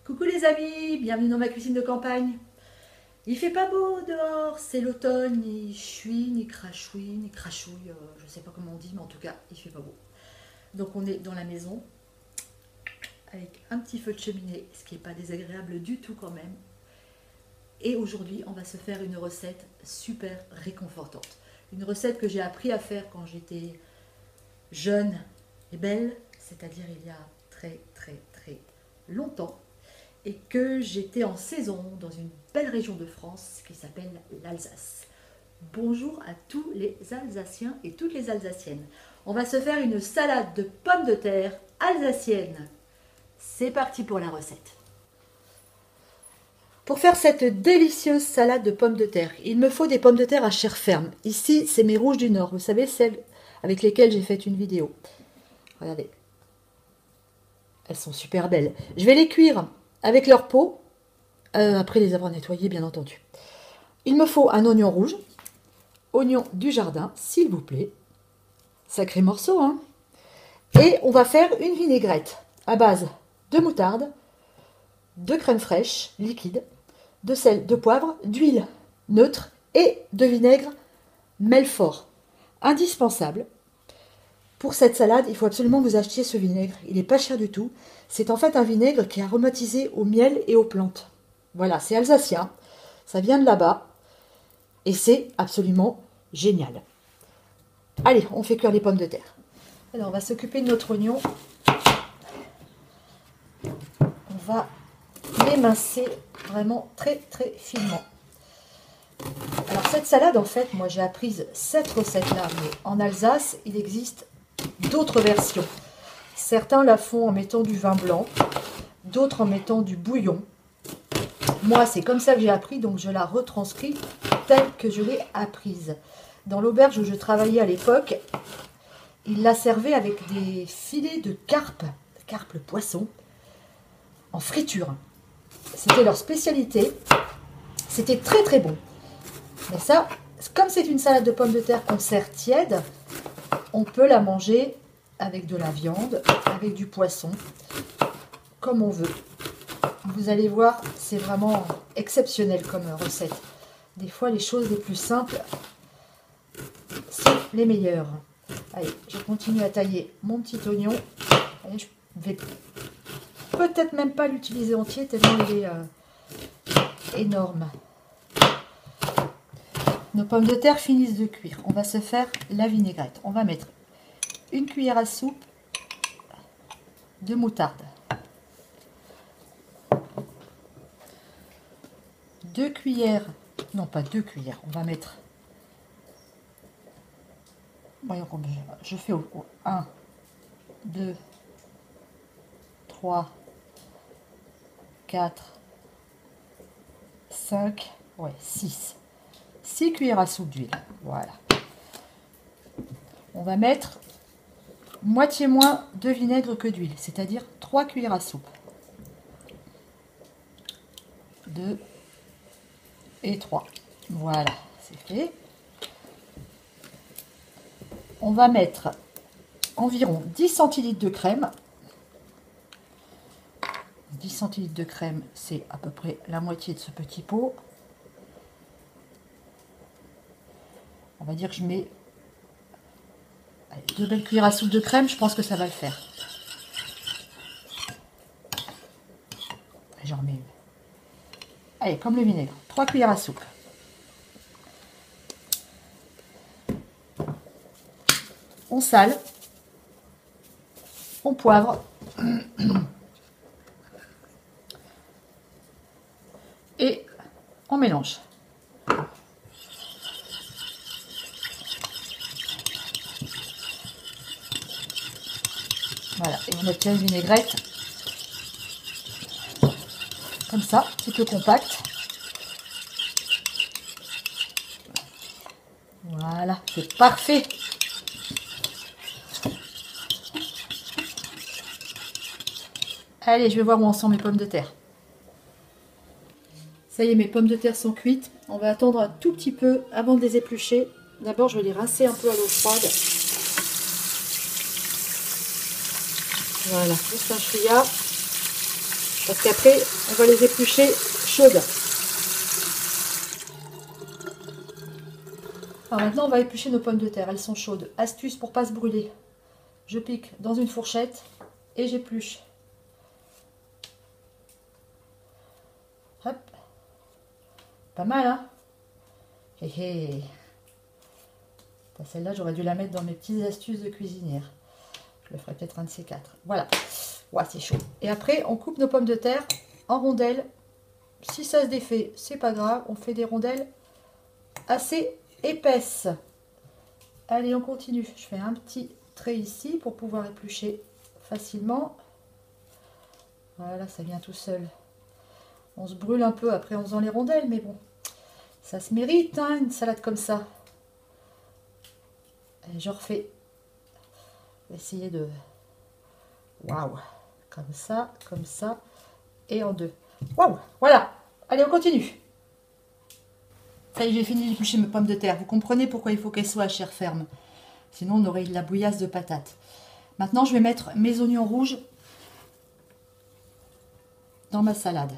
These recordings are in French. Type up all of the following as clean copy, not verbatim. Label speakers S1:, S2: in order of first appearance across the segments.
S1: Coucou les amis, bienvenue dans ma cuisine de campagne. Il fait pas beau dehors, c'est l'automne, ni chui, ni crachouille, ni crachouille, je sais pas comment on dit, mais en tout cas, il fait pas beau. Donc on est dans la maison, avec un petit feu de cheminée, ce qui n'est pas désagréable du tout quand même. Et aujourd'hui, on va se faire une recette super réconfortante. Une recette que j'ai appris à faire quand j'étais jeune et belle, c'est-à-dire il y a très longtemps, et que j'étais en saison dans une belle région de France qui s'appelle l'Alsace. Bonjour à tous les Alsaciens et toutes les Alsaciennes. On va se faire une salade de pommes de terre alsacienne. C'est parti pour la recette. Pour faire cette délicieuse salade de pommes de terre, il me faut des pommes de terre à chair ferme. Ici, c'est mes rouges du Nord, vous savez, celles avec lesquelles j'ai fait une vidéo. Regardez. Elles sont super belles. Je vais les cuire avec leur peau, après les avoir nettoyées, bien entendu. Il me faut un oignon rouge, oignon du jardin, s'il vous plaît. Sacré morceau, hein. Et on va faire une vinaigrette à base de moutarde, de crème fraîche liquide, de sel, de poivre, d'huile neutre et de vinaigre Melfort. Indispensable. Pour cette salade, il faut absolument que vous achetiez ce vinaigre. Il n'est pas cher du tout. C'est en fait un vinaigre qui est aromatisé au miel et aux plantes. Voilà, c'est alsacien. Ça vient de là-bas. Et c'est absolument génial. Allez, on fait cuire les pommes de terre. Alors, on va s'occuper de notre oignon. On va l'émincer vraiment très finement. Alors, cette salade, en fait, moi j'ai appris cette recette-là. Mais en Alsace, il existe d'autres versions. Certains la font en mettant du vin blanc, d'autres en mettant du bouillon. Moi, c'est comme ça que j'ai appris, donc je la retranscris telle que je l'ai apprise. Dans l'auberge où je travaillais à l'époque, ils la servaient avec des filets de carpe le poisson, en friture. C'était leur spécialité. C'était très bon. Mais ça, comme c'est une salade de pommes de terre qu'on sert tiède, on peut la manger avec de la viande, avec du poisson, comme on veut. Vous allez voir, c'est vraiment exceptionnel comme recette. Des fois, les choses les plus simples, c'est les meilleures. Allez, je continue à tailler mon petit oignon. Et je vais peut-être même pas l'utiliser entier, tellement il est énorme. Nos pommes de terre finissent de cuire. On va se faire la vinaigrette. On va mettre une cuillère à soupe de moutarde, 2 cuillères, non pas 2 cuillères, on va mettre, voyons combien, je fais 1, 2, 3, 4, 5, ouais, 6 cuillères à soupe d'huile, voilà. On va mettre moitié moins de vinaigre que d'huile, c'est-à-dire 3 cuillères à soupe. 2 et 3. Voilà, c'est fait. On va mettre environ 10 centilitres de crème. 10 centilitres de crème, c'est à peu près la moitié de ce petit pot. On va dire que je mets 2 belles cuillères à soupe de crème, je pense que ça va le faire. J'en remets une. Allez, comme le vinaigre, 3 cuillères à soupe. On sale, on poivre et on mélange. Voilà, et on obtient une vinaigrette comme ça, un petit peu compacte. Voilà, c'est parfait. Allez, je vais voir où en sont mes pommes de terre. Ça y est, mes pommes de terre sont cuites. On va attendre un tout petit peu avant de les éplucher. D'abord, je vais les rincer un peu à l'eau froide. Voilà, juste un chouïa. Parce qu'après, on va les éplucher chaudes. Alors maintenant, on va éplucher nos pommes de terre. Elles sont chaudes. Astuce pour ne pas se brûler. Je pique dans une fourchette et j'épluche. Hop. Pas mal, hein? Hé hé. Celle-là, j'aurais dû la mettre dans mes petites astuces de cuisinière. Je le ferai peut-être un de ces quatre. Voilà. Ouais, c'est chaud. Et après, on coupe nos pommes de terre en rondelles. Si ça se défait, c'est pas grave. On fait des rondelles assez épaisses. Allez, on continue. Je fais un petit trait ici pour pouvoir éplucher facilement. Voilà, ça vient tout seul. On se brûle un peu après en faisant les rondelles, mais bon, ça se mérite, hein, une salade comme ça. Et je refais. Je vais essayer de... Waouh! Comme ça, et en deux. Waouh! Voilà! Allez, on continue. Ça y est, j'ai fini d'éplucher mes pommes de terre. Vous comprenez pourquoi il faut qu'elles soient à chair ferme. Sinon, on aurait de la bouillasse de patates. Maintenant, je vais mettre mes oignons rouges dans ma salade.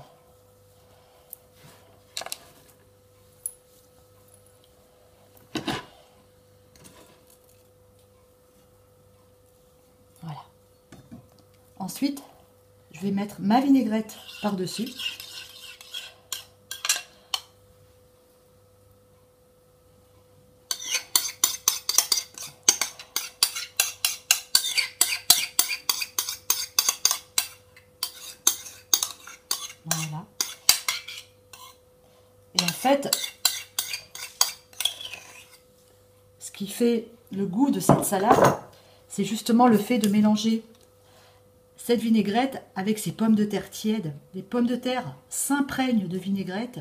S1: Voilà. Ensuite, je vais mettre ma vinaigrette par-dessus. Voilà. Et en fait, ce qui fait le goût de cette salade, c'est justement le fait de mélanger cette vinaigrette avec ces pommes de terre tièdes. Les pommes de terre s'imprègnent de vinaigrette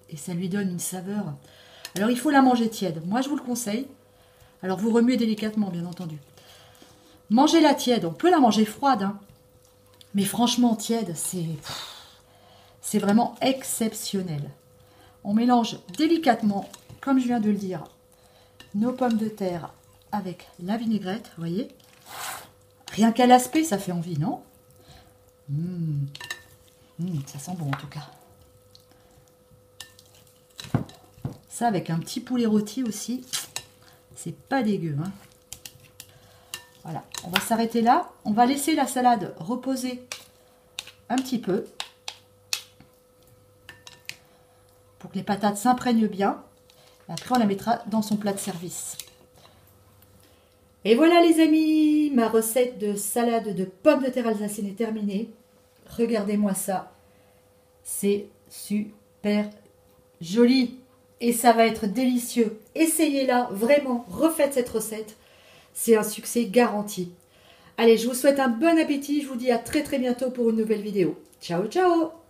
S1: et ça lui donne une saveur. Alors il faut la manger tiède. Moi je vous le conseille. Alors vous remuez délicatement bien entendu. Mangez-la tiède. On peut la manger froide, hein. Mais franchement tiède, c'est vraiment exceptionnel. On mélange délicatement, comme je viens de le dire, nos pommes de terre avec la vinaigrette, vous voyez. Rien qu'à l'aspect, ça fait envie, non? Ça sent bon en tout cas. Ça avec un petit poulet rôti aussi, c'est pas dégueu, hein. Voilà, on va s'arrêter là. On va laisser la salade reposer un petit peu pour que les patates s'imprègnent bien. Après, on la mettra dans son plat de service. Et voilà les amis, ma recette de salade de pommes de terre alsacienne est terminée. Regardez-moi ça. C'est super joli et ça va être délicieux. Essayez-la, vraiment, refaites cette recette. C'est un succès garanti. Allez, je vous souhaite un bon appétit. Je vous dis à très bientôt pour une nouvelle vidéo. Ciao, ciao!